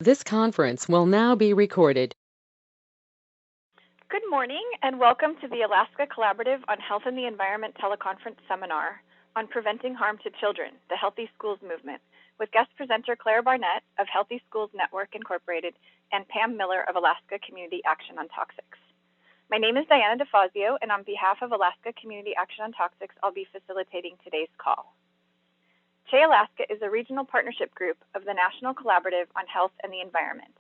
This conference will now be recorded. Good morning and welcome to the Alaska Collaborative on Health and the Environment teleconference seminar on Preventing Harm to Children, the Healthy Schools Movement, with guest presenter Claire Barnett of Healthy Schools Network Incorporated and Pam Miller of Alaska Community Action on Toxics. My name is Diana DeFazio, and on behalf of Alaska Community Action on Toxics, I'll be facilitating today's call. CHE Alaska is a regional partnership group of the National Collaborative on Health and the Environment.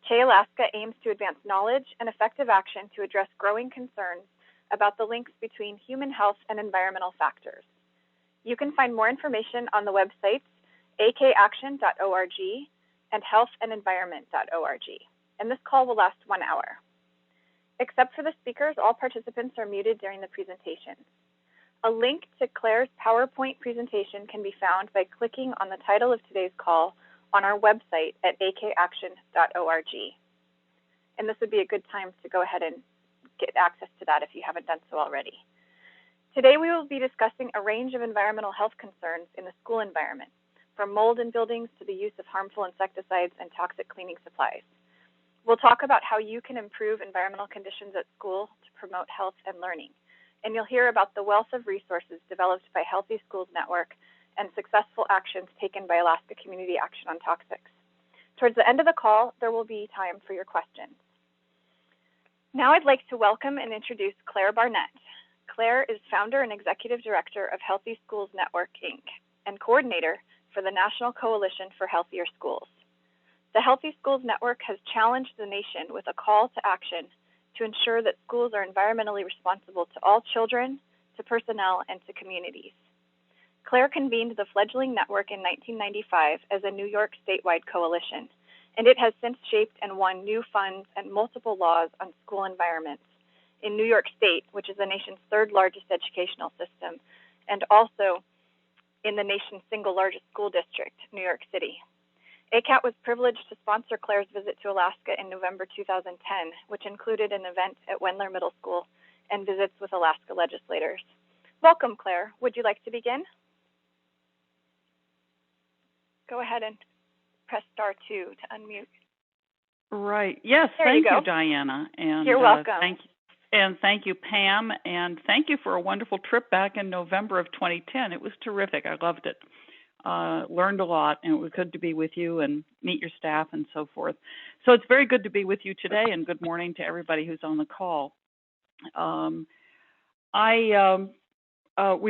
CHE Alaska aims to advance knowledge and effective action to address growing concerns about the links between human health and environmental factors. You can find more information on the websites akaction.org and healthandenvironment.org, and this call will last 1 hour. Except for the speakers, all participants are muted during the presentation. A link to Claire's PowerPoint presentation can be found by clicking on the title of today's call on our website at akaction.org. And this would be a good time to go ahead and get access to that if you haven't done so already. Today we will be discussing a range of environmental health concerns in the school environment, from mold in buildings to the use of harmful insecticides and toxic cleaning supplies. We'll talk about how you can improve environmental conditions at school to promote health and learning. And you'll hear about the wealth of resources developed by Healthy Schools Network and successful actions taken by Alaska Community Action on Toxics. Towards the end of the call, there will be time for your questions. Now I'd like to welcome and introduce Claire Barnett. Claire is founder and executive director of Healthy Schools Network, Inc., and coordinator for the National Coalition for Healthier Schools. The Healthy Schools Network has challenged the nation with a call to action to ensure that schools are environmentally responsible to all children, to personnel, and to communities. Claire convened the fledgling network in 1995 as a New York statewide coalition, and it has since shaped and won new funds and multiple laws on school environments in New York State, which is the nation's third largest educational system, and also in the nation's single largest school district, New York City. ACAT was privileged to sponsor Claire's visit to Alaska in November 2010, which included an event at Wendler Middle School and visits with Alaska legislators. Welcome, Claire. Would you like to begin? Go ahead and press star 2 to unmute. Right. Yes, thank you, Diana. And you're welcome. Thank you, Pam, and thank you for a wonderful trip back in November of 2010. It was terrific. I loved it. Learned a lot, and it was good to be with you and meet your staff and so forth. So it's very good to be with you today, and good morning to everybody who's on the call. We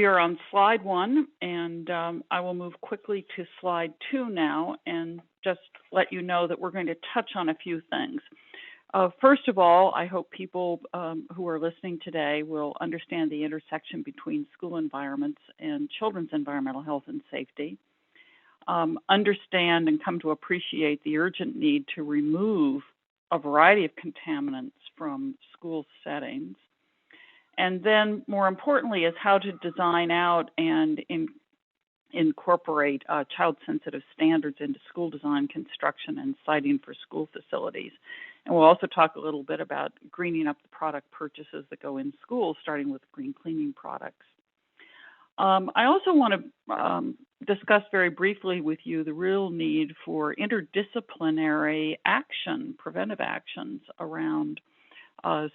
are on slide 1, and I will move quickly to slide 2 now and just let you know that we're going to touch on a few things. First of all, I hope people who are listening today will understand the intersection between school environments and children's environmental health and safety, understand and come to appreciate the urgent need to remove a variety of contaminants from school settings, and then more importantly is how to design out and incorporate child-sensitive standards into school design, construction, and siting for school facilities. And we'll also talk a little bit about greening up the product purchases that go in schools, starting with green cleaning products. I also want to discuss very briefly with you the real need for interdisciplinary action, preventive actions around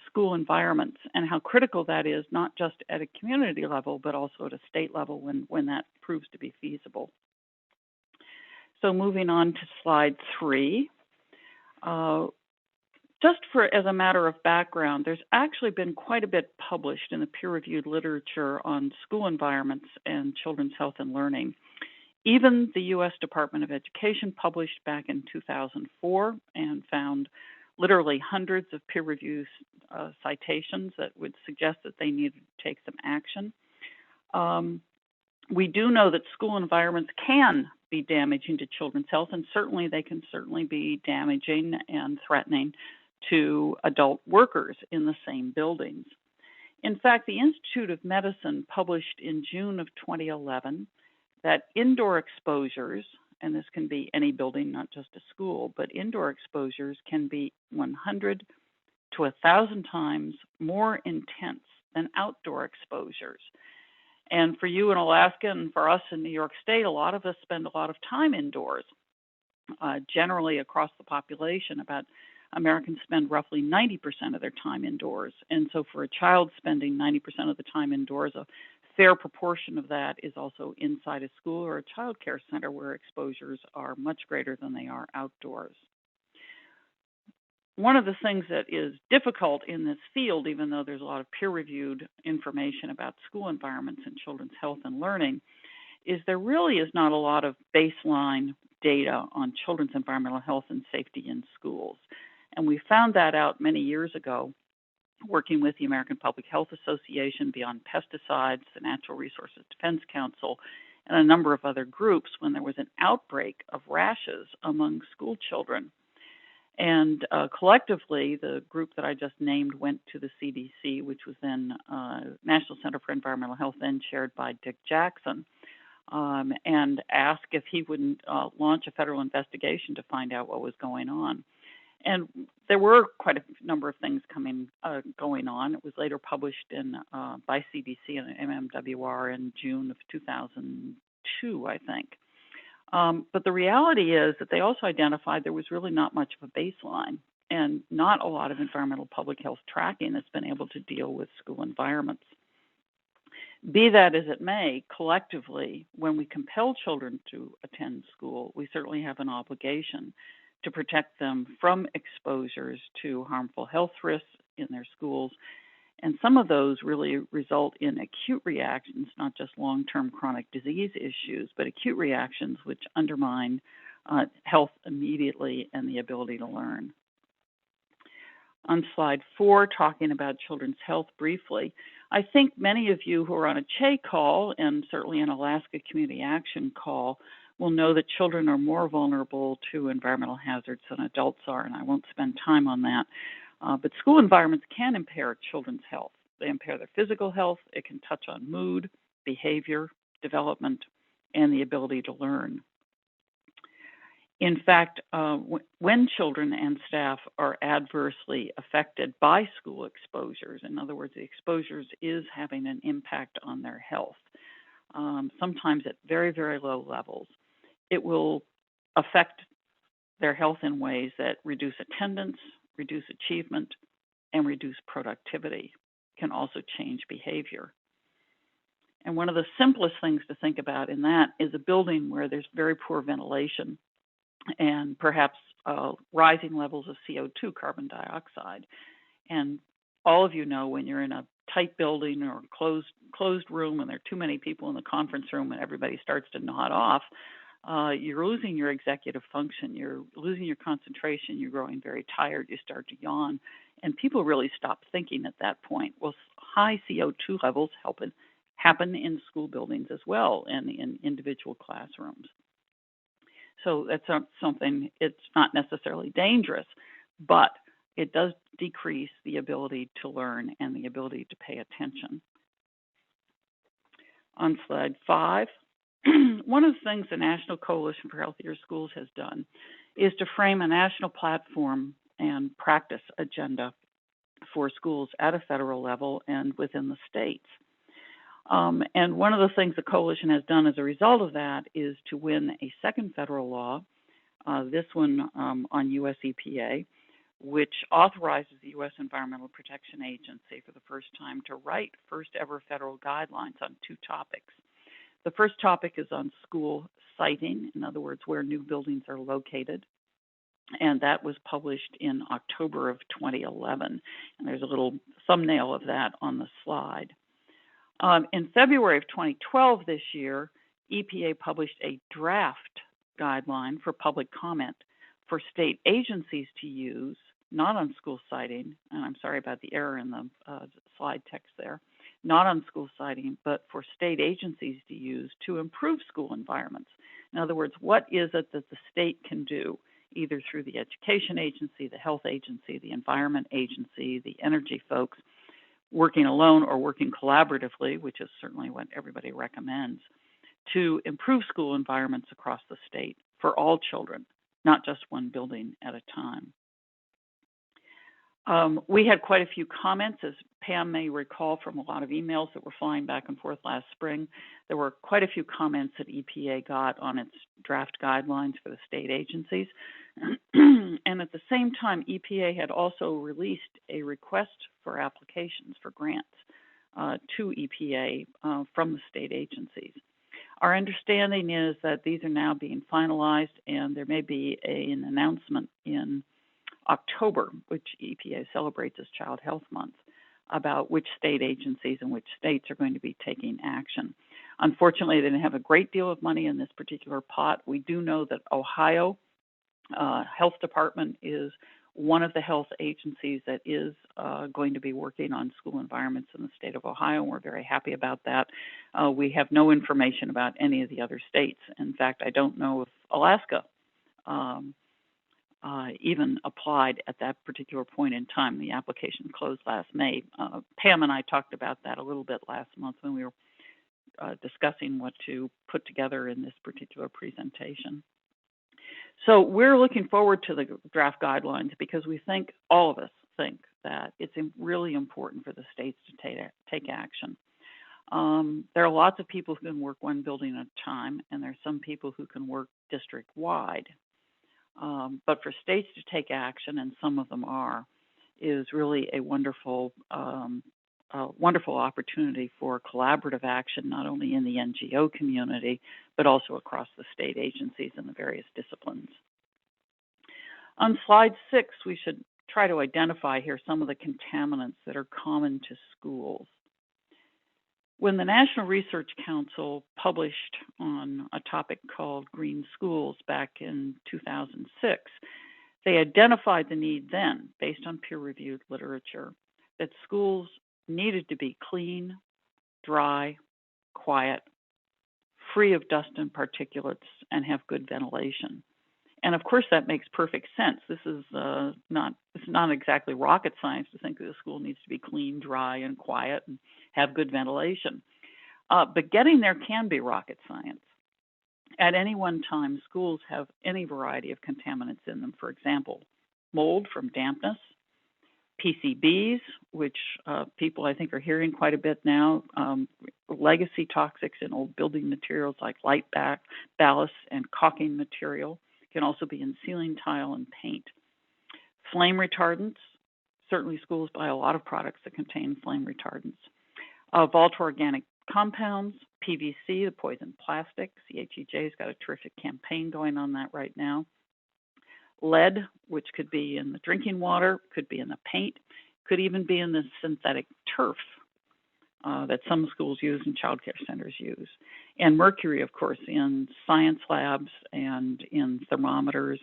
school environments, and how critical that is, not just at a community level, but also at a state level when that proves to be feasible. So moving on to slide 3. Just as a matter of background, there's actually been quite a bit published in the peer-reviewed literature on school environments and children's health and learning. Even the U.S. Department of Education published back in 2004 and found literally hundreds of peer-review citations that would suggest that they needed to take some action. We do know that school environments can be damaging to children's health, and certainly they can be damaging and threatening to adult workers in the same buildings. In fact, the Institute of Medicine published in June of 2011 that indoor exposures, and this can be any building, not just a school, but indoor exposures can be 100 to 1,000 times more intense than outdoor exposures. And for you in Alaska and for us in New York State, a lot of us spend a lot of time indoors. Generally, across the population, Americans spend roughly 90% of their time indoors. And so for a child spending 90% of the time indoors, a fair proportion of that is also inside a school or a child care center where exposures are much greater than they are outdoors. One of the things that is difficult in this field, even though there's a lot of peer-reviewed information about school environments and children's health and learning, is there really is not a lot of baseline data on children's environmental health and safety in schools. And we found that out many years ago, working with the American Public Health Association, Beyond Pesticides, the Natural Resources Defense Council, and a number of other groups when there was an outbreak of rashes among school children. And collectively, the group that I just named went to the CDC, which was then National Center for Environmental Health, then chaired by Dick Jackson, and asked if he wouldn't launch a federal investigation to find out what was going on. And there were quite a number of things going on. It was later published by CDC and MMWR in June of 2002, I think. But the reality is that they also identified there was really not much of a baseline and not a lot of environmental public health tracking that's been able to deal with school environments. Be that as it may, collectively, when we compel children to attend school, we certainly have an obligation to protect them from exposures to harmful health risks in their schools. And some of those really result in acute reactions, not just long-term chronic disease issues, but acute reactions which undermine health immediately and the ability to learn. On slide 4, talking about children's health briefly, I think many of you who are on a CHE call and certainly an Alaska Community Action call will know that children are more vulnerable to environmental hazards than adults are, and I won't spend time on that. But school environments can impair children's health. They impair their physical health. It can touch on mood, behavior, development, and the ability to learn. In fact, when children and staff are adversely affected by school exposures, in other words, the exposures is having an impact on their health, sometimes at very, very low levels, it will affect their health in ways that reduce attendance, reduce achievement, and reduce productivity. Can also change behavior. And one of the simplest things to think about in that is a building where there's very poor ventilation and perhaps rising levels of CO2, carbon dioxide. And all of you know when you're in a tight building or closed room and there are too many people in the conference room and everybody starts to nod off, you're losing your executive function, you're losing your concentration, you're growing very tired, you start to yawn, and people really stop thinking at that point. Well, high CO2 levels happen in school buildings as well and in individual classrooms. So that's something, it's not necessarily dangerous, but it does decrease the ability to learn and the ability to pay attention. On slide 5, one of the things the National Coalition for Healthier Schools has done is to frame a national platform and practice agenda for schools at a federal level and within the states. And one of the things the coalition has done as a result of that is to win a second federal law, this one on U.S. EPA, which authorizes the U.S. Environmental Protection Agency for the first time to write first ever federal guidelines on 2 topics. The first topic is on school siting, in other words, where new buildings are located. And that was published in October of 2011. And there's a little thumbnail of that on the slide. In February of 2012 this year, EPA published a draft guideline for public comment for state agencies to use, not on school siting, and I'm sorry about the error in the slide text there, not on school siting, but for state agencies to use to improve school environments. In other words, what is it that the state can do, either through the education agency, the health agency, the environment agency, the energy folks, working alone or working collaboratively, which is certainly what everybody recommends, to improve school environments across the state for all children, not just one building at a time. We had quite a few comments, as Pam may recall from a lot of emails that were flying back and forth last spring. There were quite a few comments that EPA got on its draft guidelines for the state agencies. And at the same time, EPA had also released a request for applications for grants to EPA from the state agencies. Our understanding is that these are now being finalized, and there may be an announcement in October, which EPA celebrates as Child Health Month, about which state agencies and which states are going to be taking action. Unfortunately, they didn't have a great deal of money in this particular pot. We do know that Ohio Health Department is one of the health agencies that is going to be working on school environments in the state of Ohio, and we're very happy about that. We have no information about any of the other states. In fact, I don't know if Alaska even applied at that particular point in time. The application closed last May. Pam and I talked about that a little bit last month when we were discussing what to put together in this particular presentation. So we're looking forward to the draft guidelines because we think, all of us think, that it's really important for the states to take action. There are lots of people who can work one building at a time, and there are some people who can work district-wide. But for states to take action, and some of them are, is really a wonderful opportunity for collaborative action, not only in the NGO community, but also across the state agencies and the various disciplines. On slide 6, we should try to identify here some of the contaminants that are common to schools. When the National Research Council published on a topic called Green Schools back in 2006, they identified the need then, based on peer-reviewed literature, that schools needed to be clean, dry, quiet, free of dust and particulates, and have good ventilation. And of course, that makes perfect sense. This is it's not exactly rocket science to think that a school needs to be clean, dry, and quiet, and have good ventilation. But getting there can be rocket science. At any one time, schools have any variety of contaminants in them. For example, mold from dampness, PCBs, which people I think are hearing quite a bit now, legacy toxics in old building materials like light ballast and caulking material, can also be in ceiling tile and paint. Flame retardants, certainly schools buy a lot of products that contain flame retardants. Volatile organic compounds, PVC, the poison plastic. CHEJ's got a terrific campaign going on that right now. Lead, which could be in the drinking water, could be in the paint, could even be in the synthetic turf that some schools use and child care centers use. And mercury, of course, in science labs and in thermometers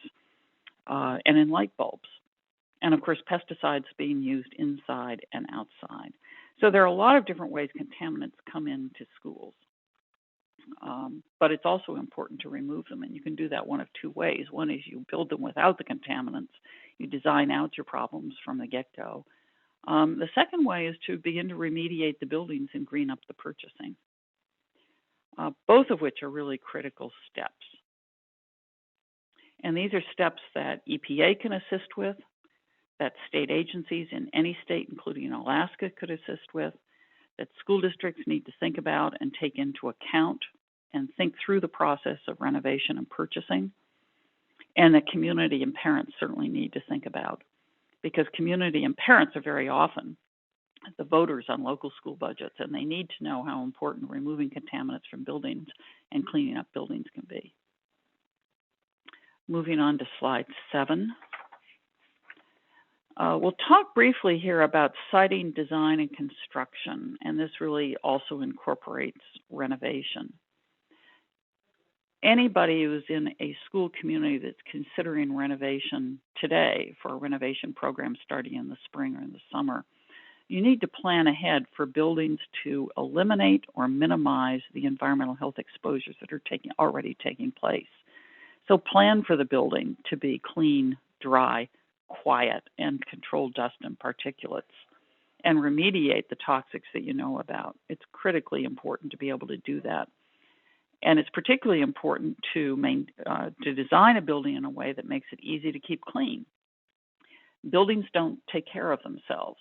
and in light bulbs. And of course, pesticides being used inside and outside. So there are a lot of different ways contaminants come into schools. But it's also important to remove them, and you can do that one of two ways. One is you build them without the contaminants. You design out your problems from the get-go. The second way is to begin to remediate the buildings and green up the purchasing, both of which are really critical steps. And these are steps that EPA can assist with, that state agencies in any state, including Alaska, could assist with, that school districts need to think about and take into account and think through the process of renovation and purchasing, and that community and parents certainly need to think about, because community and parents are very often the voters on local school budgets, and they need to know how important removing contaminants from buildings and cleaning up buildings can be. Moving on to slide 7. We'll talk briefly here about siting, design, and construction, and this really also incorporates renovation. Anybody who's in a school community that's considering renovation today for a renovation program starting in the spring or in the summer, you need to plan ahead for buildings to eliminate or minimize the environmental health exposures that are already taking place. So plan for the building to be clean, dry, quiet, and control dust and particulates, and remediate the toxics that you know about. It's critically important to be able to do that. And it's particularly important to design a building in a way that makes it easy to keep clean. buildings don't take care of themselves.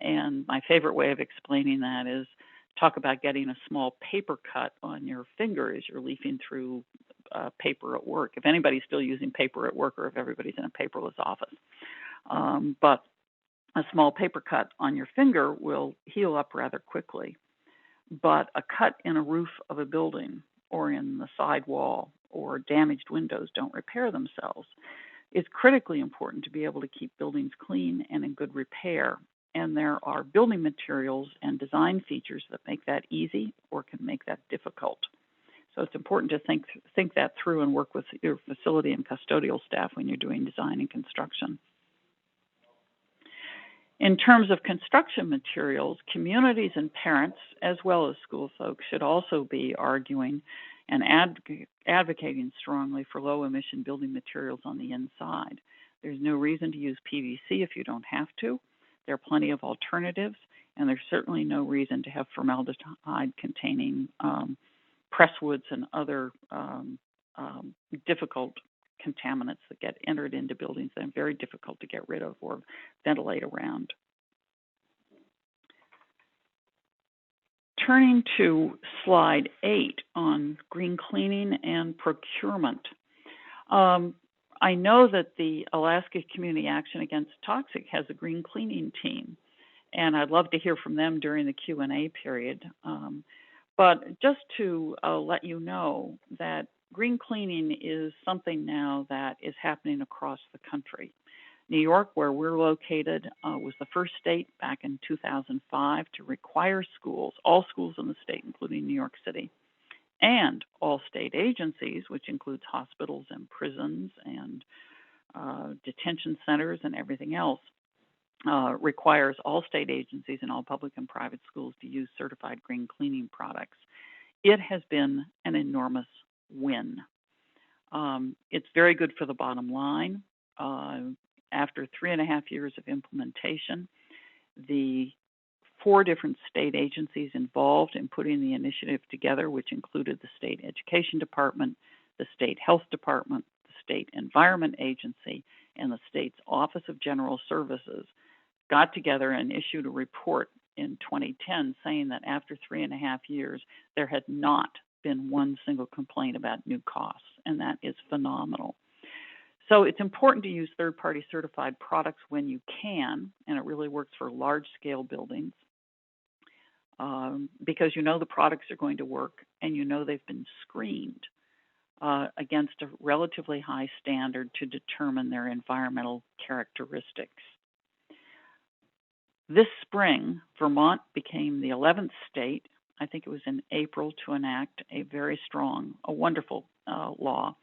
And my favorite way of explaining that is talk about getting a small paper cut on your finger as you're leafing through paper at work. If anybody's still using paper at work or if everybody's in a paperless office. But a small paper cut on your finger will heal up rather quickly. But a cut in a roof of a building or in the side wall or damaged windows don't repair themselves. It's critically important to be able to keep buildings clean and in good repair. And there are building materials and design features that make that easy or can make that difficult. So it's important to think that through and work with your facility and custodial staff when you're doing design and construction. In terms of construction materials, communities and parents, as well as school folks, should also be arguing and advocating strongly for low-emission building materials on the inside. There's no reason to use PVC if you don't have to. There are plenty of alternatives, and there's certainly no reason to have formaldehyde-containing press woods and other difficult contaminants that get entered into buildings that are very difficult to get rid of or ventilate around. Turning to slide 8 on green cleaning and procurement. I know that the Alaska Community Action Against Toxic has a green cleaning team, and I'd love to hear from them during the Q&A period. But just to let you know that green cleaning is something now that is happening across the country. New York, where we're located, was the first state back in 2005 to require schools, all schools in the state, including New York City, and all state agencies, which includes hospitals and prisons and detention centers and everything else, requires all state agencies and all public and private schools to use certified green cleaning products. It has been an enormous win. It's very good for the bottom line. After 3.5 years of implementation, the 4 different state agencies involved in putting the initiative together, which included the State Education Department, the State Health Department, the State Environment Agency, and the state's Office of General Services, got together and issued a report in 2010 saying that after 3.5 years, there had not been one single complaint about new costs, and that is phenomenal. So it's important to use third-party certified products when you can, and it really works for large-scale buildings because you know the products are going to work and you know they've been screened against a relatively high standard to determine their environmental characteristics. This spring, Vermont became the 11th state, I think it was in April, to enact a very strong, a wonderful law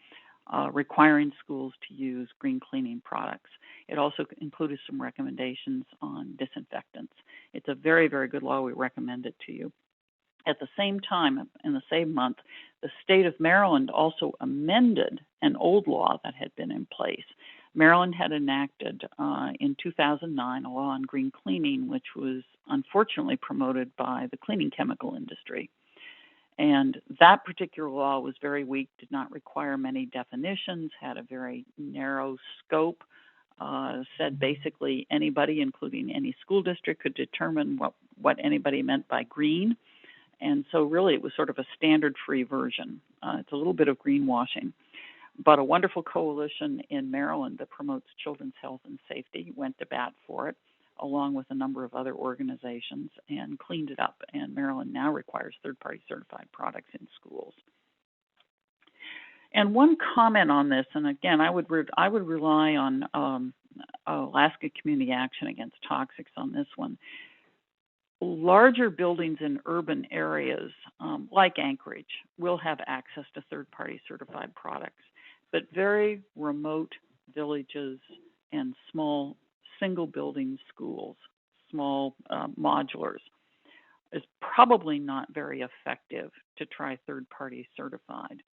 requiring schools to use green cleaning products. It also included some recommendations on disinfectants. It's a very, very good law. We recommend it to you. At the same time, in the same month, the state of Maryland also amended an old law that had been in place. Maryland had enacted in 2009 a law on green cleaning, which was unfortunately promoted by the cleaning chemical industry. And that particular law was very weak, did not require many definitions, had a very narrow scope, said basically anybody, including any school district, could determine what anybody meant by green. And so really it was sort of a standard-free version. It's a little bit of greenwashing. But a wonderful coalition in Maryland that promotes children's health and safety went to bat for it, along with a number of other organizations, and cleaned it up. And Maryland now requires third-party certified products in schools. And one comment on this, and again, I would rely on Alaska Community Action Against Toxics on this one. Larger buildings in urban areas, like Anchorage, will have access to third-party certified products. But very remote villages and small single building schools, small modulars, is probably not very effective to try third-party certified.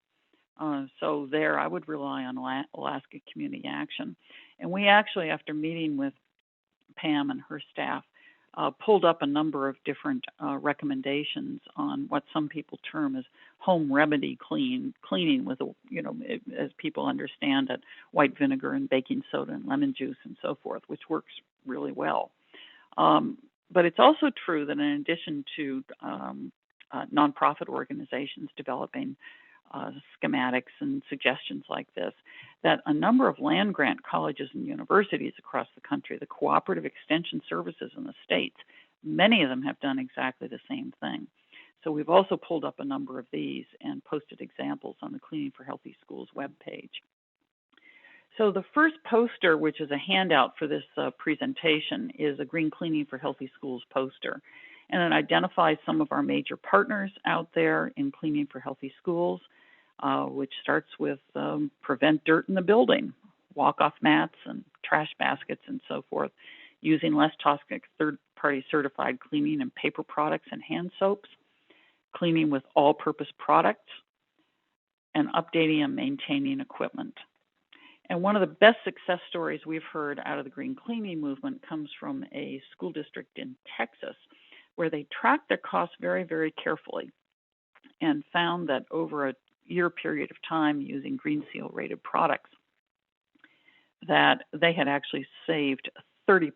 So there I would rely on Alaska Community Action. And we actually, after meeting with Pam and her staff, pulled up a number of different recommendations on what some people term as home remedy cleaning with, as people understand it, white vinegar and baking soda and lemon juice and so forth, which works really well. But it's also true that in addition to nonprofit organizations developing schematics and suggestions like this, that a number of land-grant colleges and universities across the country, the cooperative extension services in the states, many of them have done exactly the same thing. So we've also pulled up a number of these and posted examples on the Cleaning for Healthy Schools webpage. So the first poster, which is a handout for this presentation, is a Green Cleaning for Healthy Schools poster. And it identifies some of our major partners out there in Cleaning for Healthy Schools, which starts with prevent dirt in the building, walk-off mats and trash baskets and so forth, using less toxic third-party certified cleaning and paper products and hand soaps, cleaning with all-purpose products, and updating and maintaining equipment. And one of the best success stories we've heard out of the green cleaning movement comes from a school district in Texas, where they tracked their costs very, very carefully and found that over a year period of time using Green Seal rated products, that they had actually saved 30%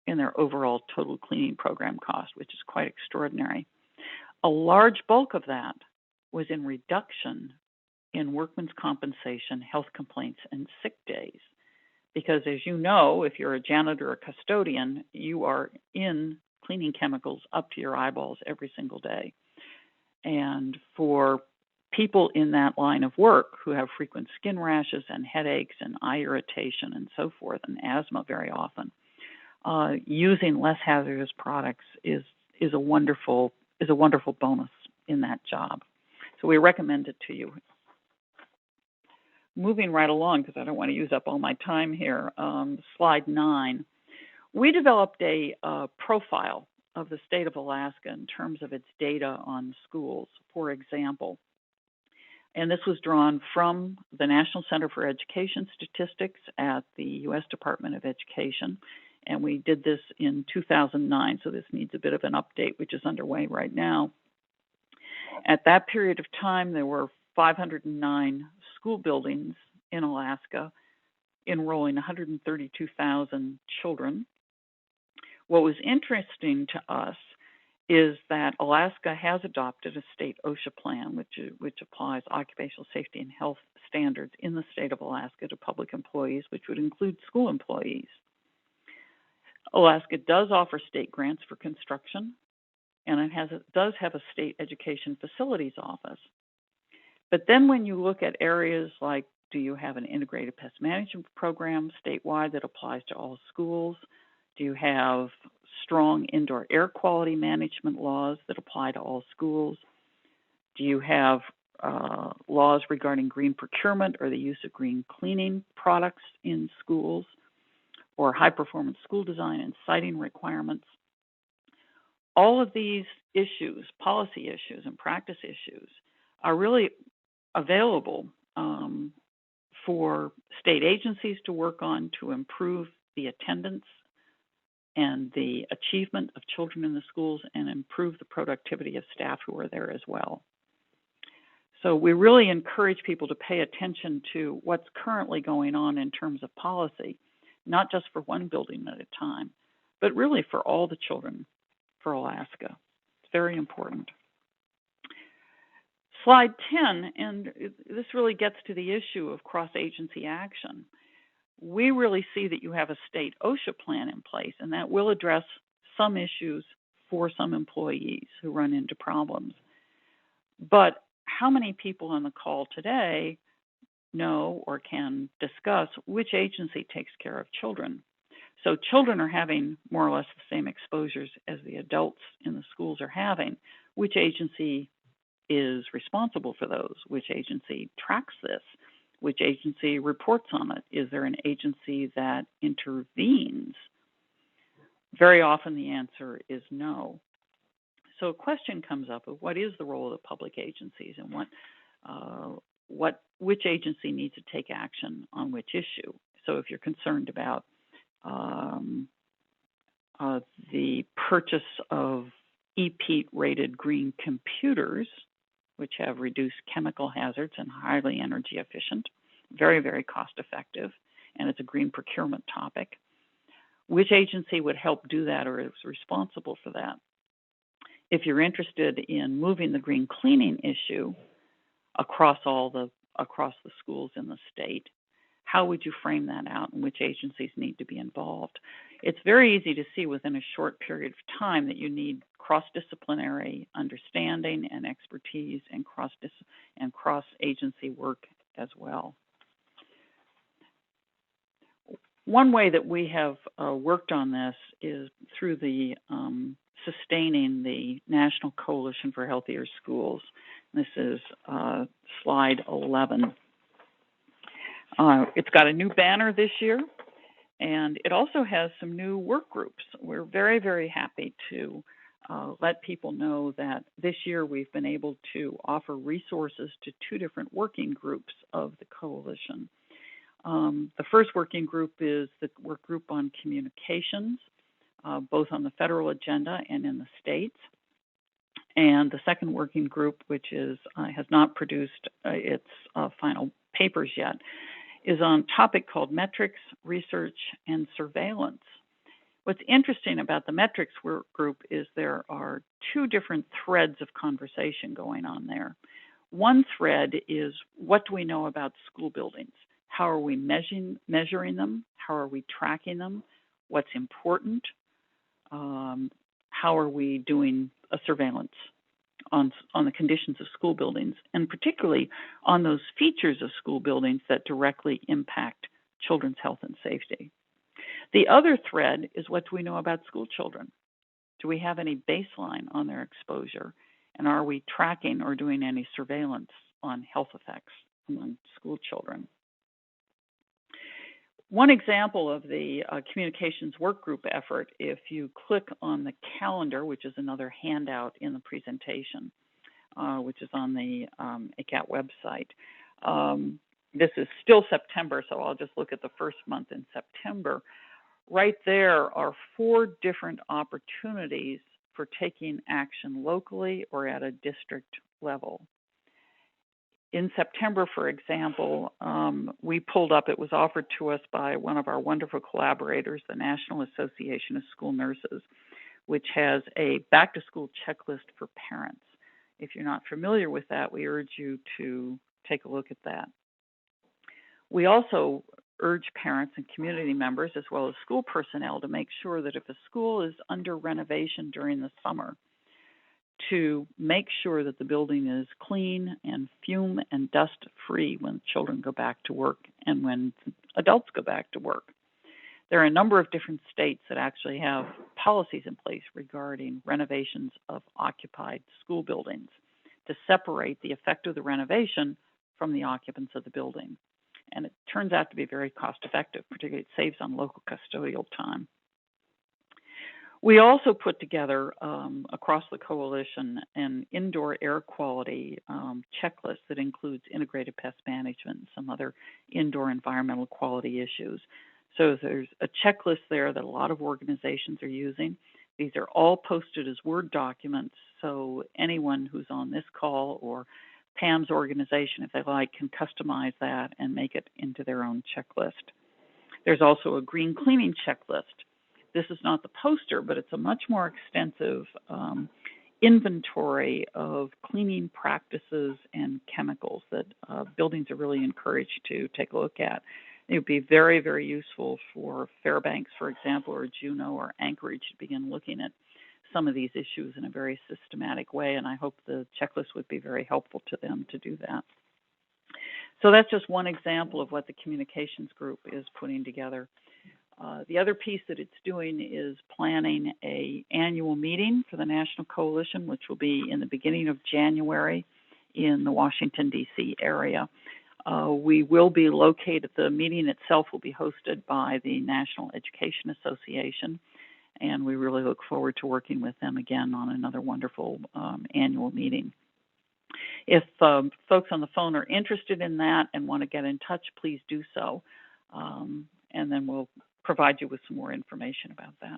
in their overall total cleaning program cost, which is quite extraordinary. A large bulk of that was in reduction in workman's compensation, health complaints, and sick days. Because as you know, if you're a janitor or a custodian, you are in cleaning chemicals up to your eyeballs every single day. And for people in that line of work who have frequent skin rashes and headaches and eye irritation and so forth, and asthma very often, using less hazardous products is a wonderful bonus in that job. So we recommend it to you. Moving right along, because I don't want to use up all my time here, slide 9. We developed a profile of the state of Alaska in terms of its data on schools, for example. And this was drawn from the National Center for Education Statistics at the U.S. Department of Education. And we did this in 2009, so this needs a bit of an update, which is underway right now. At that period of time, there were 509 school buildings in Alaska enrolling 132,000 children. What was interesting to us is that Alaska has adopted a state OSHA plan, which applies occupational safety and health standards in the state of Alaska to public employees, which would include school employees. Alaska does offer state grants for construction, and it does have a state education facilities office. But then when you look at areas like, do you have an integrated pest management program statewide that applies to all schools? Do you have strong indoor air quality management laws that apply to all schools? Do you have laws regarding green procurement or the use of green cleaning products in schools, or high-performance school design and siting requirements? All of these issues, policy issues and practice issues, are really available for state agencies to work on to improve the attendance and the achievement of children in the schools and improve the productivity of staff who are there as well. So we really encourage people to pay attention to what's currently going on in terms of policy, not just for one building at a time, but really for all the children for Alaska. It's very important. Slide 10, and this really gets to the issue of cross-agency action. We really see that you have a state OSHA plan in place, and that will address some issues for some employees who run into problems. But how many people on the call today know or can discuss which agency takes care of children? So children are having more or less the same exposures as the adults in the schools are having. Which agency is responsible for those? Which agency tracks this? Which agency reports on it? Is there an agency that intervenes? Very often the answer is no. So a question comes up of what is the role of the public agencies and which agency needs to take action on which issue. So if you're concerned about the purchase of EPEAT-rated green computers, which have reduced chemical hazards and highly energy efficient, very, very cost effective, and it's a green procurement topic. Which agency would help do that or is responsible for that? If you're interested in moving the green cleaning issue across the schools in the state, how would you frame that out and which agencies need to be involved? It's very easy to see within a short period of time that you need cross-disciplinary understanding and expertise and cross-agency work as well. One way that we have worked on this is through the sustaining the National Coalition for Healthier Schools. This is slide 11. It's got a new banner this year, and it also has some new work groups. We're very, very happy to let people know that this year we've been able to offer resources to 2 different working groups of the coalition. The first working group is the work group on communications, both on the federal agenda and in the states. And the second working group, which has not produced its final papers yet, is on a topic called metrics, research, and surveillance. What's interesting about the metrics work group is there are 2 different threads of conversation going on there. One thread is, what do we know about school buildings? How are we measuring them? How are we tracking them? What's important? How are we doing a surveillance on the conditions of school buildings, and particularly on those features of school buildings that directly impact children's health and safety? The other thread is, what do we know about school children? Do we have any baseline on their exposure? And are we tracking or doing any surveillance on health effects among school children? One example of the communications workgroup effort, if you click on the calendar, which is another handout in the presentation, which is on the ACAT website. This is still September, so I'll just look at the first month in September. Right there are 4 different opportunities for taking action locally or at a district level. In September, for example, we pulled up, it was offered to us by one of our wonderful collaborators, the National Association of School Nurses, which has a back-to-school checklist for parents. If you're not familiar with that, we urge you to take a look at that. We also urge parents and community members, as well as school personnel, to make sure that if a school is under renovation during the summer, to make sure that the building is clean and fume and dust free when children go back to work and when adults go back to work. There are a number of different states that actually have policies in place regarding renovations of occupied school buildings to separate the effect of the renovation from the occupants of the building. And it turns out to be very cost effective, particularly it saves on local custodial time. We also put together across the coalition an indoor air quality checklist that includes integrated pest management and some other indoor environmental quality issues. So there's a checklist there that a lot of organizations are using. These are all posted as Word documents, so anyone who's on this call or Pam's organization, if they like, can customize that and make it into their own checklist. There's also a green cleaning checklist. This is not the poster, but it's a much more extensive inventory of cleaning practices and chemicals that buildings are really encouraged to take a look at. It would be very, very useful for Fairbanks, for example, or Juneau or Anchorage to begin looking at some of these issues in a very systematic way, and I hope the checklist would be very helpful to them to do that. So that's just one example of what the communications group is putting together. The other piece that it's doing is planning an annual meeting for the National Coalition, which will be in the beginning of January in the Washington, D.C. area. We will be located, the meeting itself will be hosted by the National Education Association, and we really look forward to working with them again on another wonderful annual meeting. If folks on the phone are interested in that and want to get in touch, please do so, and then we'll provide you with some more information about that.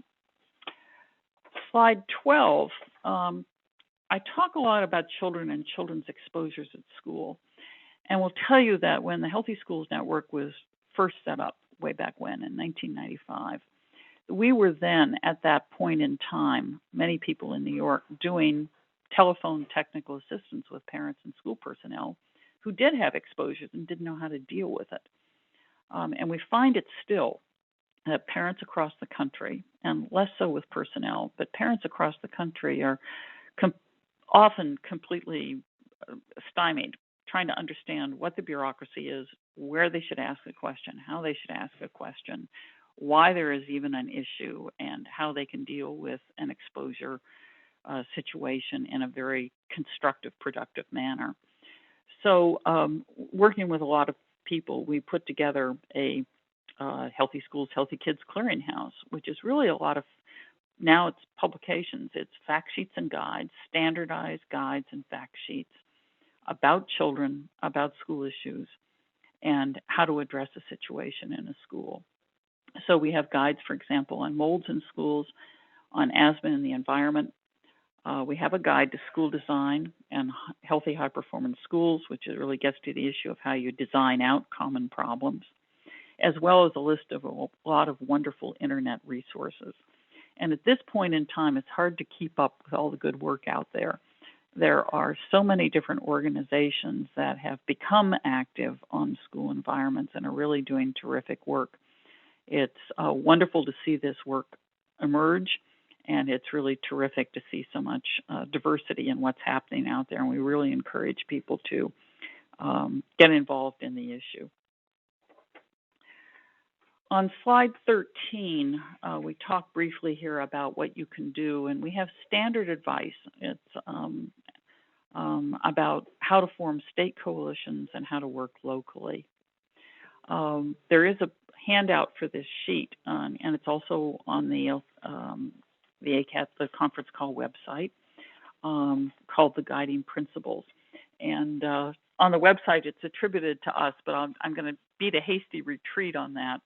slide 12, I talk a lot about children and children's exposures at school. And will tell you that when the Healthy Schools Network was first set up way back when in 1995, we were then at that point in time, many people in New York, doing telephone technical assistance with parents and school personnel who did have exposures and didn't know how to deal with it. And we find it still that parents across the country, and less so with personnel, but parents across the country are often completely stymied, trying to understand what the bureaucracy is, where they should ask a question, how they should ask a question, why there is even an issue, and how they can deal with an exposure situation in a very constructive, productive manner. So working with a lot of people, we put together a Healthy Schools, Healthy Kids clearinghouse, which is really a lot of, now it's publications, it's fact sheets and guides, standardized guides and fact sheets about children, about school issues, and how to address a situation in a school. So we have guides, for example, on molds in schools, on asthma in the environment. We have a guide to school design and healthy high-performance schools, which really gets to the issue of how you design out common problems, as well as a list of a lot of wonderful internet resources. And at this point in time, it's hard to keep up with all the good work out there. There are so many different organizations that have become active on school environments and are really doing terrific work. It's wonderful to see this work emerge, and it's really terrific to see so much diversity in what's happening out there, and we really encourage people to get involved in the issue. On slide 13, we talk briefly here about what you can do, and we have standard advice. It's about how to form state coalitions and how to work locally. There is a handout for this sheet, and it's also on the ACAT, the conference call website, called the Guiding Principles. And on the website, it's attributed to us, but I'm going to beat a hasty retreat on that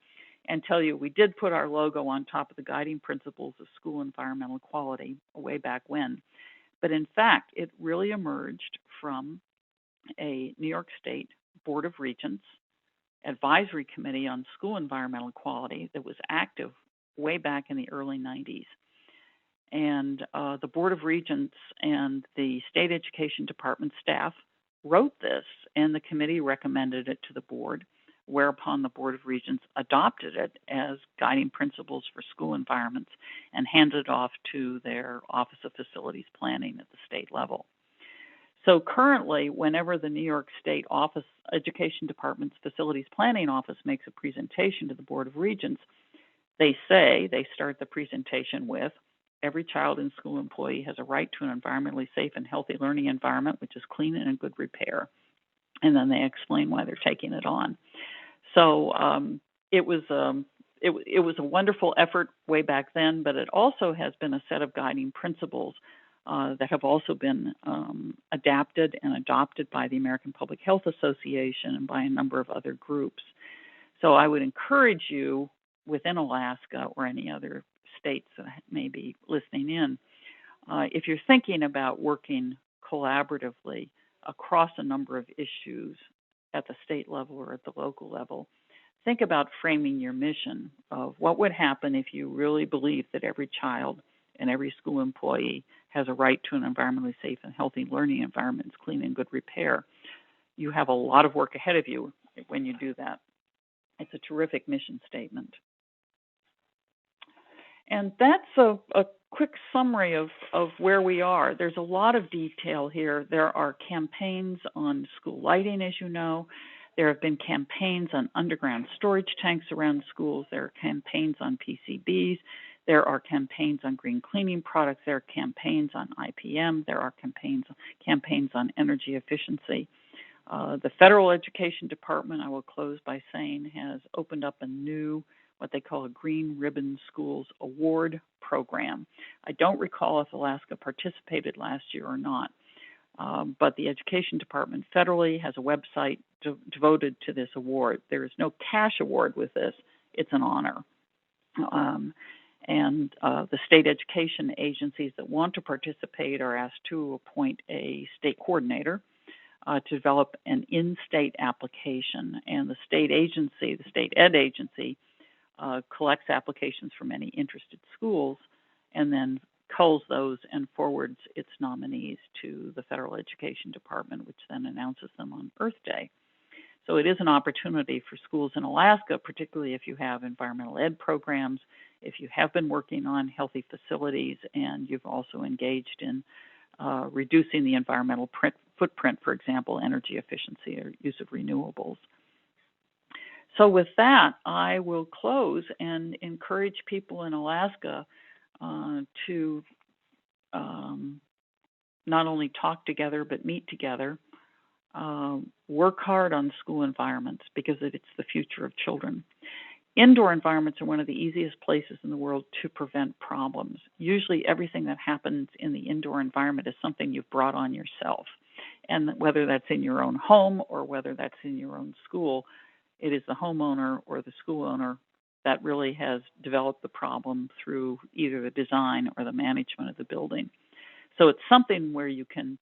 and tell you we did put our logo on top of the Guiding Principles of School Environmental Quality way back when. But in fact, it really emerged from a New York State Board of Regents advisory committee on school environmental quality that was active way back in the early 90s. And the Board of Regents and the State Education Department staff wrote this, and the committee recommended it to the board, whereupon the Board of Regents adopted it as guiding principles for school environments and handed it off to their Office of Facilities Planning at the state level. So currently, whenever the New York State Office Education Department's Facilities Planning Office makes a presentation to the Board of Regents, they start the presentation with, every child and school employee has a right to an environmentally safe and healthy learning environment, which is clean and in good repair. And then they explain why they're taking it on. So it was a wonderful effort way back then, but it also has been a set of guiding principles that have also been adapted and adopted by the American Public Health Association and by a number of other groups. So I would encourage you within Alaska or any other states that may be listening in, if you're thinking about working collaboratively across a number of issues at the state level or at the local level, think about framing your mission of what would happen if you really believe that every child and every school employee has a right to an environmentally safe and healthy learning environment, clean and good repair. You have a lot of work ahead of you when you do that. It's a terrific mission statement. And that's a quick summary of where we are. There's a lot of detail here. There are campaigns on school lighting, as you know. There have been campaigns on underground storage tanks around schools. There are campaigns on PCBs. There are campaigns on green cleaning products. There are campaigns on IPM. There are campaigns on energy efficiency. The Federal Education Department, I will close by saying, has opened up a new, what they call a Green Ribbon Schools Award program. I don't recall if Alaska participated last year or not, but the Education Department federally has a website devoted to this award. There is no cash award with this. It's an honor. And the state education agencies that want to participate are asked to appoint a state coordinator to develop an in-state application. And the state agency, the state ed agency, collects applications from any interested schools and then culls those and forwards its nominees to the Federal Education Department, which then announces them on Earth Day. So it is an opportunity for schools in Alaska, particularly if you have environmental ed programs, if you have been working on healthy facilities, and you've also engaged in reducing the environmental footprint, for example, energy efficiency or use of renewables. So with that, I will close and encourage people in Alaska to not only talk together but meet together, work hard on school environments because it's the future of children. Indoor environments are one of the easiest places in the world to prevent problems. Usually everything that happens in the indoor environment is something you've brought on yourself. And whether that's in your own home or whether that's in your own school, it is the homeowner or the school owner that really has developed the problem through either the design or the management of the building. So it's something where you can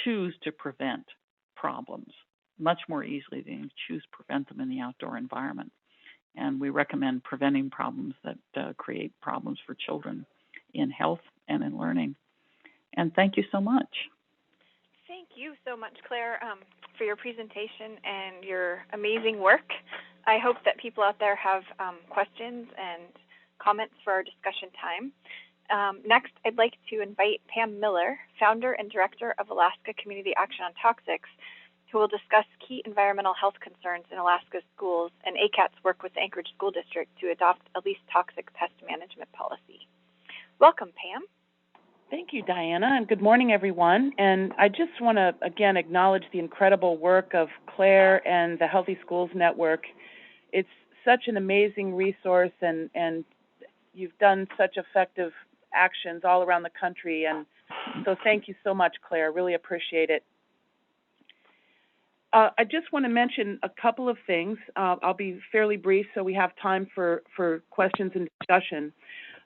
choose to prevent problems much more easily than you choose to prevent them in the outdoor environment. And we recommend preventing problems that create problems for children in health and in learning. And thank you so much. Thank you so much, Claire, for your presentation and your amazing work. I hope that people out there have questions and comments for our discussion time. Next, I'd like to invite Pam Miller, founder and director of Alaska Community Action on Toxics, who will discuss key environmental health concerns in Alaska schools and ACAT's work with the Anchorage School District to adopt a least toxic pest management policy. Welcome, Pam. Thank you, Diana, and good morning, everyone. And I just want to, again, acknowledge the incredible work of Claire and the Healthy Schools Network. It's such an amazing resource, and you've done such effective actions all around the country. And so thank you so much, Claire. Really appreciate it. I just want to mention a couple of things. I'll be fairly brief so we have time for questions and discussion.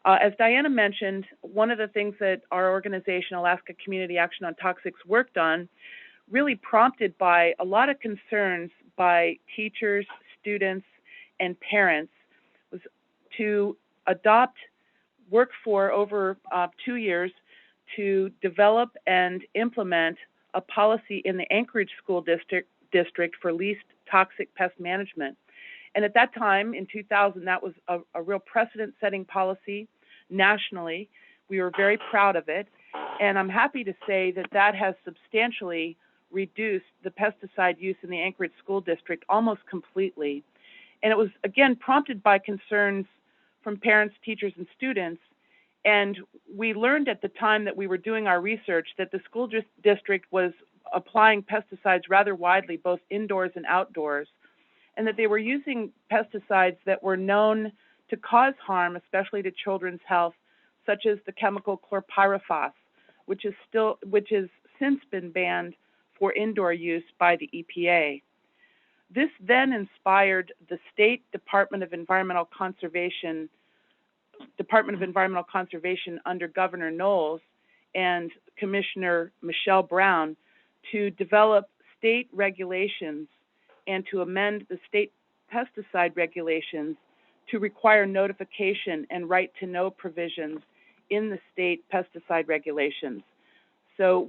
As Diana mentioned, one of the things that our organization, Alaska Community Action on Toxics, worked on, really prompted by a lot of concerns by teachers, students, and parents, was to work for over 2 years to develop and implement a policy in the Anchorage School District for least toxic pest management. And at that time, in 2000, that was a real precedent-setting policy nationally. We were very proud of it. And I'm happy to say that that has substantially reduced the pesticide use in the Anchorage School District almost completely. And it was, again, prompted by concerns from parents, teachers, and students. And we learned at the time that we were doing our research that the school district was applying pesticides rather widely, both indoors and outdoors, and that they were using pesticides that were known to cause harm, especially to children's health, such as the chemical chlorpyrifos, which has since been banned for indoor use by the EPA. This then inspired the State Department of Environmental Conservation under Governor Knowles and Commissioner Michelle Brown to develop state regulations and to amend the state pesticide regulations to require notification and right to know provisions in the state pesticide regulations. So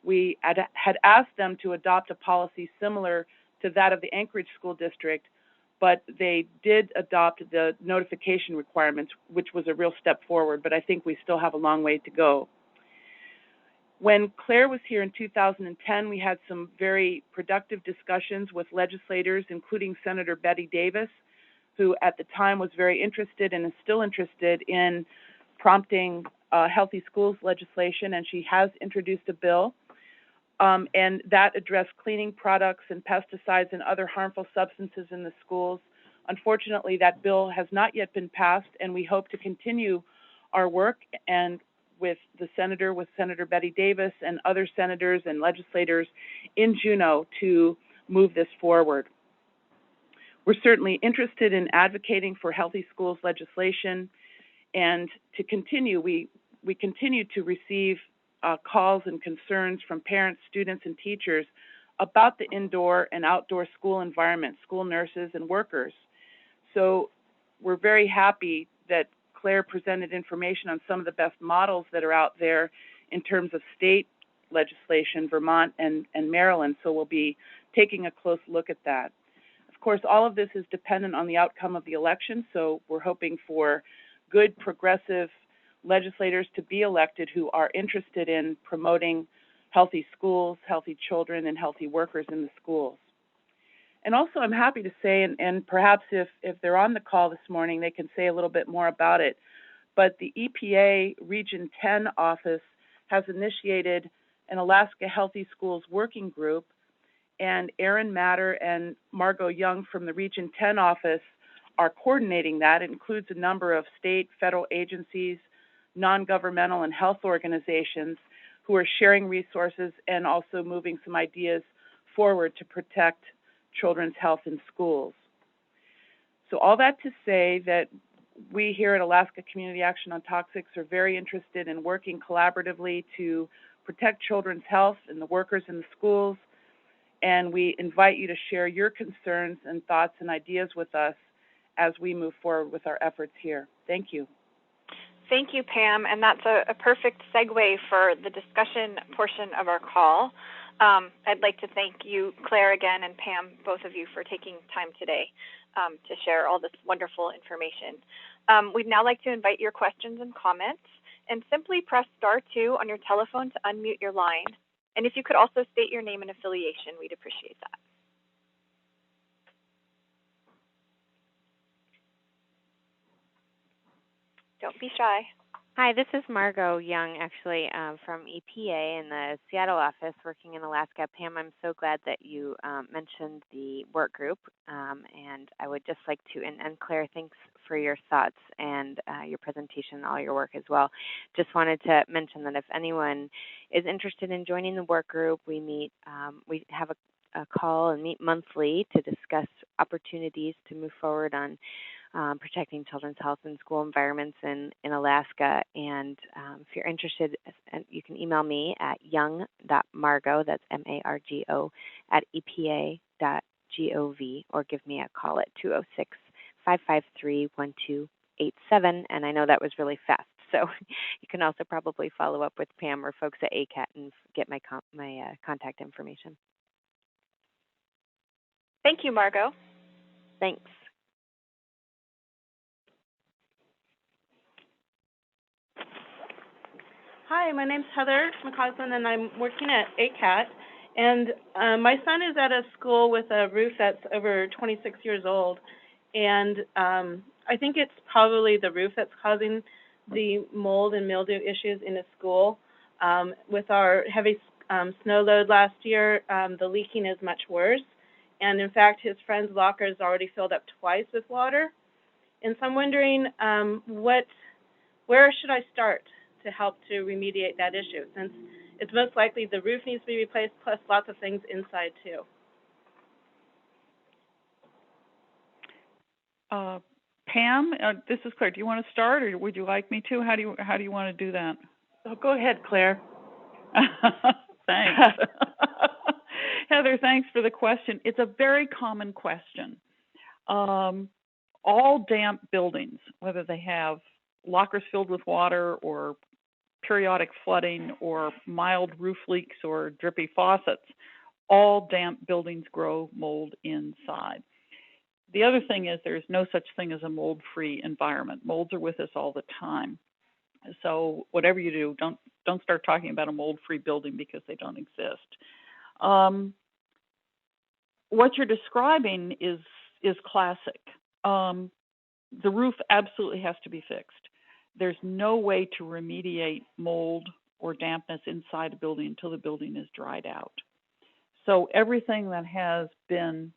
we had asked them to adopt a policy similar to that of the Anchorage School District, but they did adopt the notification requirements, which was a real step forward, but I think we still have a long way to go. When Claire was here in 2010, we had some very productive discussions with legislators, including Senator Betty Davis, who at the time was very interested and is still interested in prompting healthy schools legislation, and she has introduced a bill, and that addressed cleaning products and pesticides and other harmful substances in the schools. Unfortunately, that bill has not yet been passed, and we hope to continue our work and with Senator Betty Davis and other senators and legislators in Juneau to move this forward. We're certainly interested in advocating for healthy schools legislation, And to continue, we continue to receive calls and concerns from parents, students, and teachers about the indoor and outdoor school environment, school nurses and workers. So we're very happy that Claire presented information on some of the best models that are out there in terms of state legislation, Vermont and Maryland. So we'll be taking a close look at that. Of course, all of this is dependent on the outcome of the election, so we're hoping for good, progressive legislators to be elected who are interested in promoting healthy schools, healthy children, and healthy workers in the schools. And also, I'm happy to say, and perhaps if they're on the call this morning, they can say a little bit more about it, but the EPA Region 10 office has initiated an Alaska Healthy Schools Working Group, and Erin Matter and Margot Young from the Region 10 office are coordinating that. It includes a number of state, federal agencies, non-governmental, and health organizations who are sharing resources and also moving some ideas forward to protect children's health in schools. So all that to say that we here at Alaska Community Action on Toxics are very interested in working collaboratively to protect children's health and the workers in the schools, and we invite you to share your concerns and thoughts and ideas with us as we move forward with our efforts here. Thank you. Thank you, Pam, and that's a perfect segue for the discussion portion of our call. I'd like to thank you, Claire, again, and Pam, both of you, for taking time today to share all this wonderful information. We'd now like to invite your questions and comments, and simply press *2 on your telephone to unmute your line. And if you could also state your name and affiliation, we'd appreciate that. Don't be shy. Hi, this is Margot Young, actually, from EPA in the Seattle office working in Alaska. Pam, I'm so glad that you mentioned the work group, and I would just like to, and Claire, thanks for your thoughts and your presentation and all your work as well. Just wanted to mention that if anyone is interested in joining the work group, we meet, we have a call and meet monthly to discuss opportunities to move forward on protecting children's health in school environments in Alaska. And if you're interested, you can email me at young.margo, that's MARGO, at EPA.gov, or give me a call at 206-553-1287. And I know that was really fast, so you can also probably follow up with Pam or folks at ACAT and get my contact information. Thank you, Margot. Thanks. Hi, my name's Heather McLaughlin, and I'm working at ACAT. And my son is at a school with a roof that's over 26 years old. And I think it's probably the roof that's causing the mold and mildew issues in his school. With our heavy snow load last year, the leaking is much worse. And in fact, his friend's locker is already filled up twice with water. And so I'm wondering, where should I start to help to remediate that issue, since it's most likely the roof needs to be replaced, plus lots of things inside too. Pam, this is Claire. Do you want to start, or would you like me to? How do you want to do that? Oh, go ahead, Claire. Thanks. Heather, thanks for the question. It's a very common question. All damp buildings, whether they have lockers filled with water or periodic flooding or mild roof leaks or drippy faucets, all damp buildings grow mold inside. The other thing is there's no such thing as a mold-free environment. Molds are with us all the time. So whatever you do, don't start talking about a mold-free building because they don't exist. What you're describing is classic. The roof absolutely has to be fixed. There's no way to remediate mold or dampness inside a building until the building is dried out. So everything that has been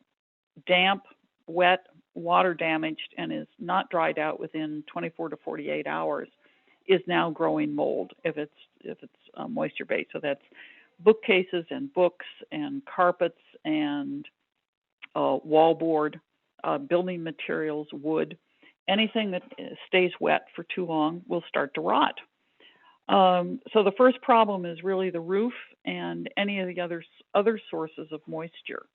damp, wet, water damaged, and is not dried out within 24 to 48 hours is now growing mold if it's moisture based. So that's bookcases and books and carpets and wallboard, building materials, wood. anything that stays wet for too long will start to rot. So the first problem is really the roof and any of the other sources of moisture.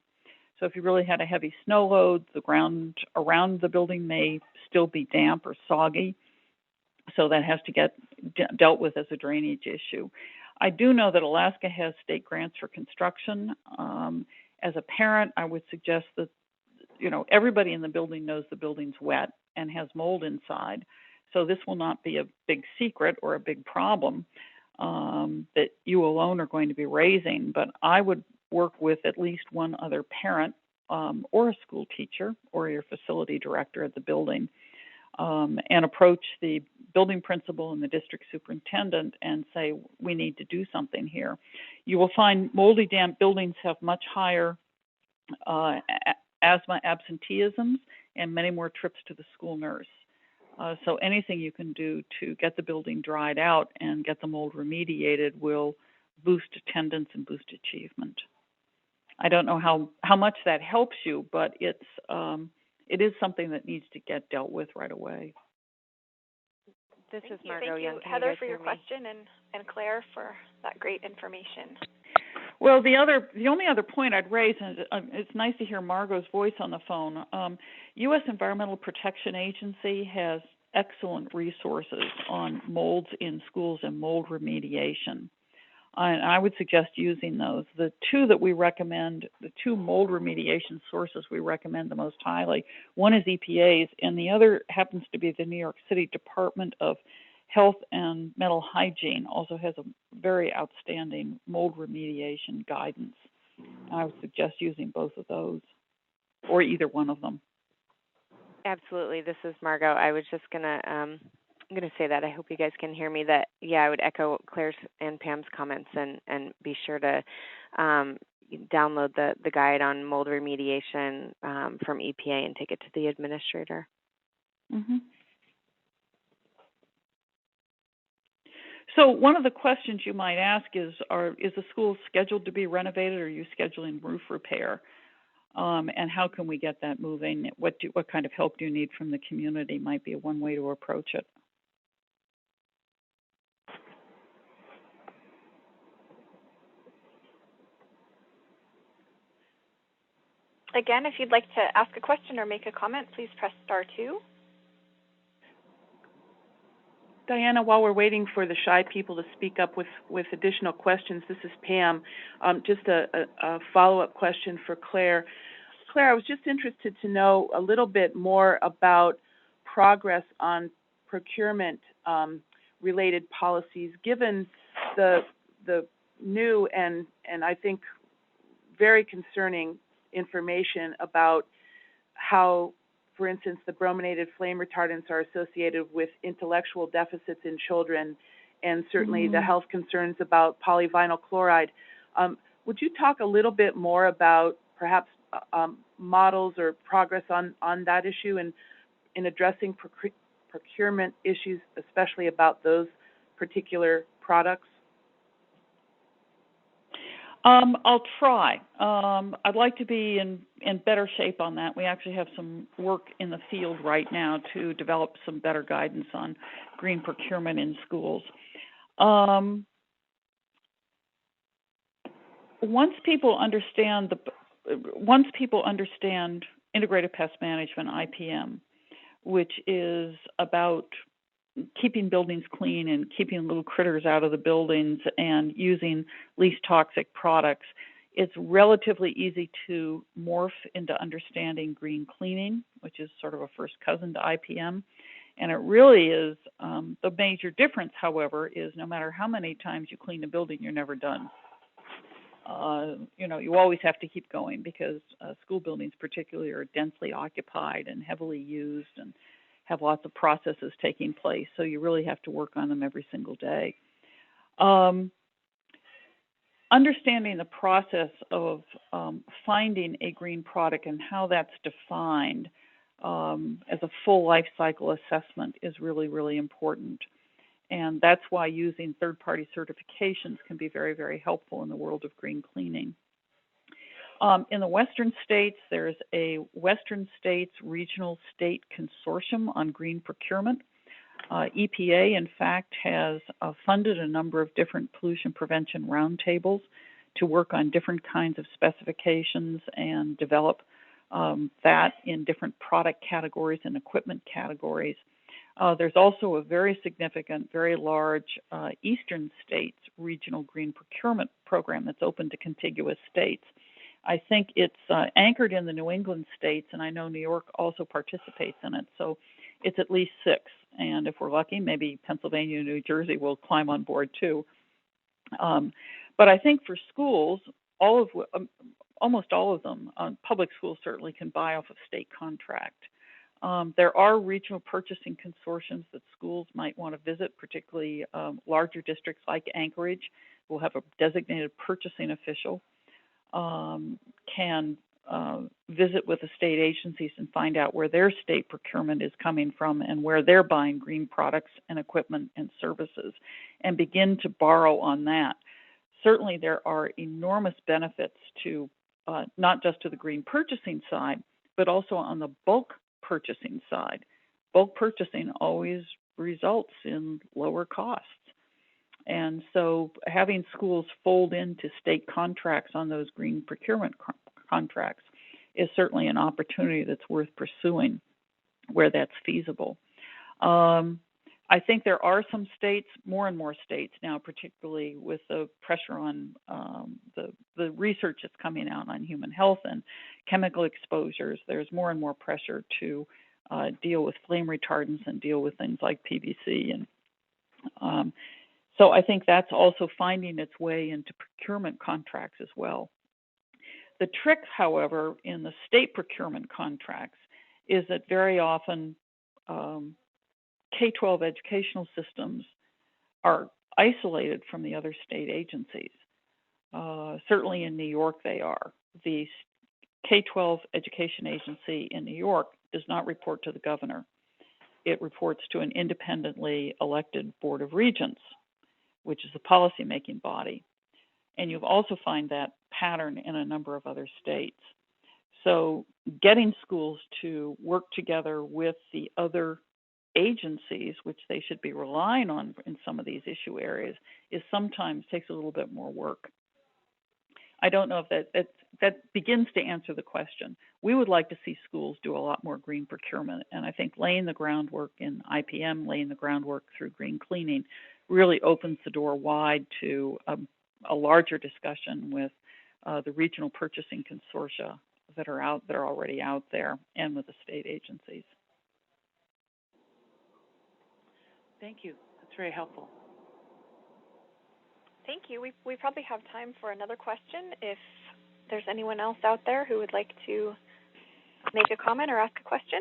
So if you really had a heavy snow load, the ground around the building may still be damp or soggy. So that has to get dealt with as a drainage issue. I do know that Alaska has state grants for construction. As a parent, I would suggest that, everybody in the building knows the building's wet and has mold inside. So this will not be a big secret or a big problem that you alone are going to be raising. But I would work with at least one other parent or a school teacher or your facility director at the building and approach the building principal and the district superintendent and say, we need to do something here. You will find moldy, damp buildings have much higher asthma absenteeisms and many more trips to the school nurse. So anything you can do to get the building dried out and get the mold remediated will boost attendance and boost achievement. I don't know how much that helps you, but it is something that needs to get dealt with right away. This is Margot Thank Young. you, Heather, for your question, and Claire for that great information. Well, the only other point I'd raise, and it's nice to hear Margot's voice on the phone. U.S. Environmental Protection Agency has excellent resources on molds in schools and mold remediation. And I would suggest using those. The two that we recommend, the two mold remediation sources we recommend the most highly, one is EPA's, and the other happens to be the New York City Department of Health and Mental Hygiene, also has a very outstanding mold remediation guidance. I would suggest using both of those, or either one of them. Absolutely. This is Margot. I was just I'm going to say that. I hope you guys can hear me. That, I would echo Claire's and Pam's comments and be sure to download the guide on mold remediation from EPA and take it to the administrator. Mm-hmm. So one of the questions you might ask is the school scheduled to be renovated, or are you scheduling roof repair? And how can we get that moving? What kind of help do you need from the community might be one way to approach it. Again, if you'd like to ask a question or make a comment, please press *2. Diana, while we're waiting for the shy people to speak up with additional questions, this is Pam. Just a follow-up question for Claire. Claire, I was just interested to know a little bit more about progress on procurement related policies, given the new and I think very concerning information about how, for instance, the brominated flame retardants are associated with intellectual deficits in children, and certainly the health concerns about polyvinyl chloride. Would you talk a little bit more about perhaps models or progress on that issue and in addressing procurement issues, especially about those particular products? I'll try. I'd like to be in better shape on that. We actually have some work in the field right now to develop some better guidance on green procurement in schools. Once people understand integrated pest management, IPM, which is about keeping buildings clean and keeping little critters out of the buildings and using least toxic products, it's relatively easy to morph into understanding green cleaning, which is sort of a first cousin to IPM. And it really is, the major difference, however, is no matter how many times you clean a building, you're never done. You always have to keep going because school buildings particularly are densely occupied and heavily used and have lots of processes taking place, so you really have to work on them every single day. Understanding the process of finding a green product and how that's defined as a full life cycle assessment is really, really important. And that's why using third-party certifications can be very, very helpful in the world of green cleaning. In the western states, there's a Western States Regional State Consortium on Green Procurement. EPA, in fact, has funded a number of different pollution prevention roundtables to work on different kinds of specifications and develop that in different product categories and equipment categories. There's also a very significant, very large Eastern States Regional Green Procurement Program that's open to contiguous states. I think it's anchored in the New England states, and I know New York also participates in it. So it's at least 6. And if we're lucky, maybe Pennsylvania and New Jersey will climb on board too. But I think for schools, almost all of them, public schools certainly can buy off of state contract. There are regional purchasing consortiums that schools might want to visit, particularly larger districts like Anchorage will have a designated purchasing official, can visit with the state agencies and find out where their state procurement is coming from and where they're buying green products and equipment and services, and begin to borrow on that. Certainly there are enormous benefits to not just to the green purchasing side, but also on the bulk purchasing side. Bulk purchasing always results in lower costs. And so having schools fold into state contracts on those green procurement contracts is certainly an opportunity that's worth pursuing where that's feasible. I think there are some states, more and more states now, particularly with the pressure on the research that's coming out on human health and chemical exposures. There's more and more pressure to deal with flame retardants and deal with things like PVC. And so I think that's also finding its way into procurement contracts as well. The trick, however, in the state procurement contracts is that very often K-12 educational systems are isolated from the other state agencies. Certainly in New York they are. The K-12 education agency in New York does not report to the governor. It reports to an independently elected board of regents, which is the policy-making body. And you'll also find that pattern in a number of other states. So getting schools to work together with the other agencies, which they should be relying on in some of these issue areas, is sometimes takes a little bit more work. I don't know if that begins to answer the question. We would like to see schools do a lot more green procurement, and I think laying the groundwork in IPM, laying the groundwork through green cleaning, really opens the door wide to a larger discussion with the regional purchasing consortia that are already out there, and with the state agencies. Thank you. That's very helpful. Thank you. We probably have time for another question if there's anyone else out there who would like to make a comment or ask a question.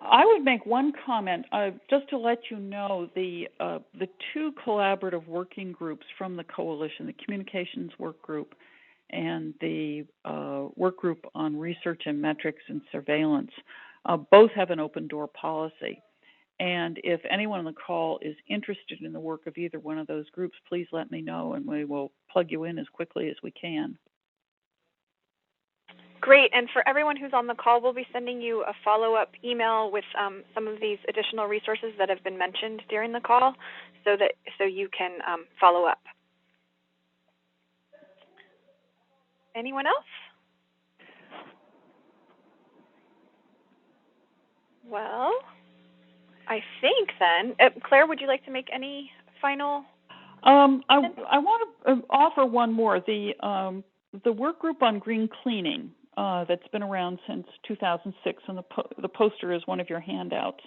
I would make one comment, just to let you know, the 2 collaborative working groups from the coalition, the communications work group and the work group on research and metrics and surveillance, both have an open door policy. And if anyone on the call is interested in the work of either one of those groups, please let me know and we will plug you in as quickly as we can. Great, and for everyone who's on the call, we'll be sending you a follow-up email with some of these additional resources that have been mentioned during the call, so you can follow up. Anyone else? Well, I think then, Claire, would you like to make any final? I want to offer one more. The work group on green cleaning that's been around since 2006, and the poster is one of your handouts,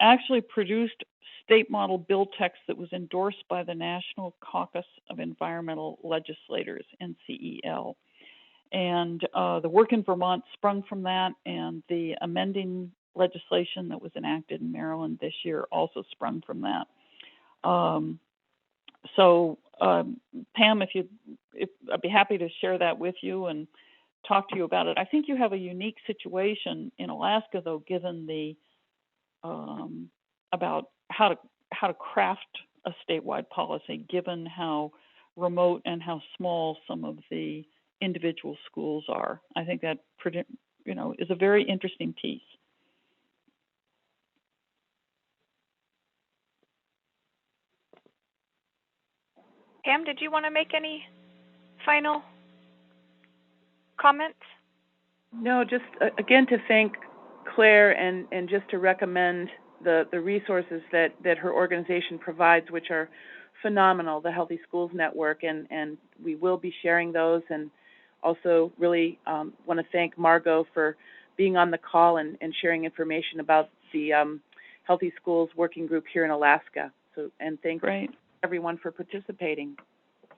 actually produced state model bill text that was endorsed by the National Caucus of Environmental Legislators, NCEL. And the work in Vermont sprung from that, and the amending legislation that was enacted in Maryland this year also sprung from that. Pam, I'd be happy to share that with you and talk to you about it. I think you have a unique situation in Alaska, though, given the about how to craft a statewide policy, given how remote and how small some of the individual schools are. I think that is a very interesting piece. Pam, did you want to make any final comments? No, just again to thank Claire and just to recommend the resources that her organization provides, which are phenomenal, the Healthy Schools Network, and we will be sharing those. And also really want to thank Margot for being on the call and sharing information about the Healthy Schools Working Group here in Alaska. So, and thanks everyone for participating.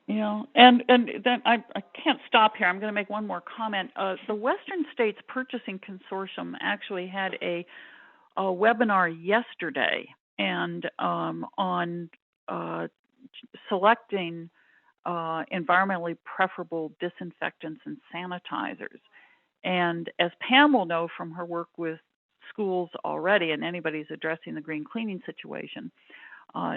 And then I can't stop here. I'm going to make one more comment. The Western States Purchasing Consortium actually had a webinar yesterday and on selecting environmentally preferable disinfectants and sanitizers. And as Pam will know from her work with schools already, and anybody who's addressing the green cleaning situation,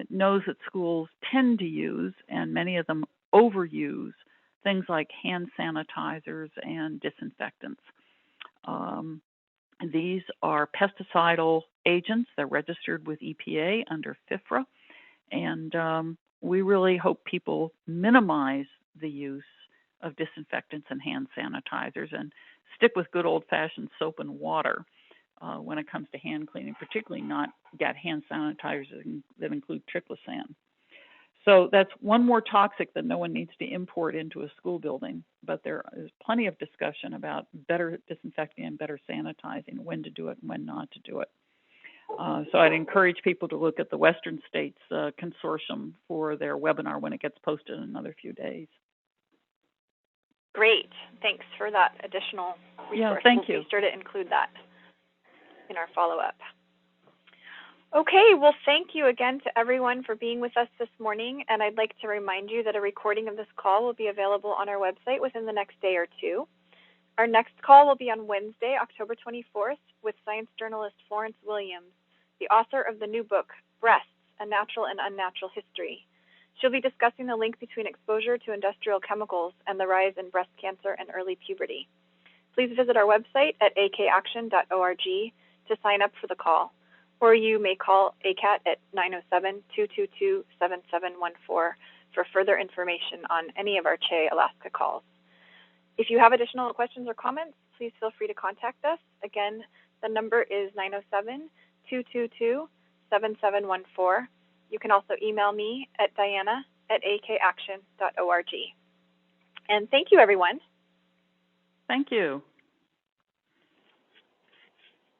knows that schools tend to use, and many of them overuse, things like hand sanitizers and disinfectants. These are pesticidal agents. They're registered with EPA under FIFRA, and we really hope people minimize the use of disinfectants and hand sanitizers and stick with good old-fashioned soap and water when it comes to hand cleaning, particularly not get hand sanitizers that include triclosan. So that's one more toxic that no one needs to import into a school building, but there is plenty of discussion about better disinfecting and better sanitizing, when to do it and when not to do it. So I'd encourage people to look at the Western States Consortium for their webinar when it gets posted in another few days. Great. Thanks for that additional resource. Yeah, thank you. We'll be sure to include that in our follow-up. Okay, well, thank you again to everyone for being with us this morning, and I'd like to remind you that a recording of this call will be available on our website within the next day or two. Our next call will be on Wednesday, October 24th, with science journalist Florence Williams, the author of the new book, Breasts, A Natural and Unnatural History. She'll be discussing the link between exposure to industrial chemicals and the rise in breast cancer and early puberty. Please visit our website at akaction.org to sign up for the call, or you may call ACAT at 907-222-7714 for further information on any of our Che Alaska calls. If you have additional questions or comments, please feel free to contact us. Again, the number is 907-222-7714. You can also email me at diana@akaction.org. And thank you, everyone. Thank you.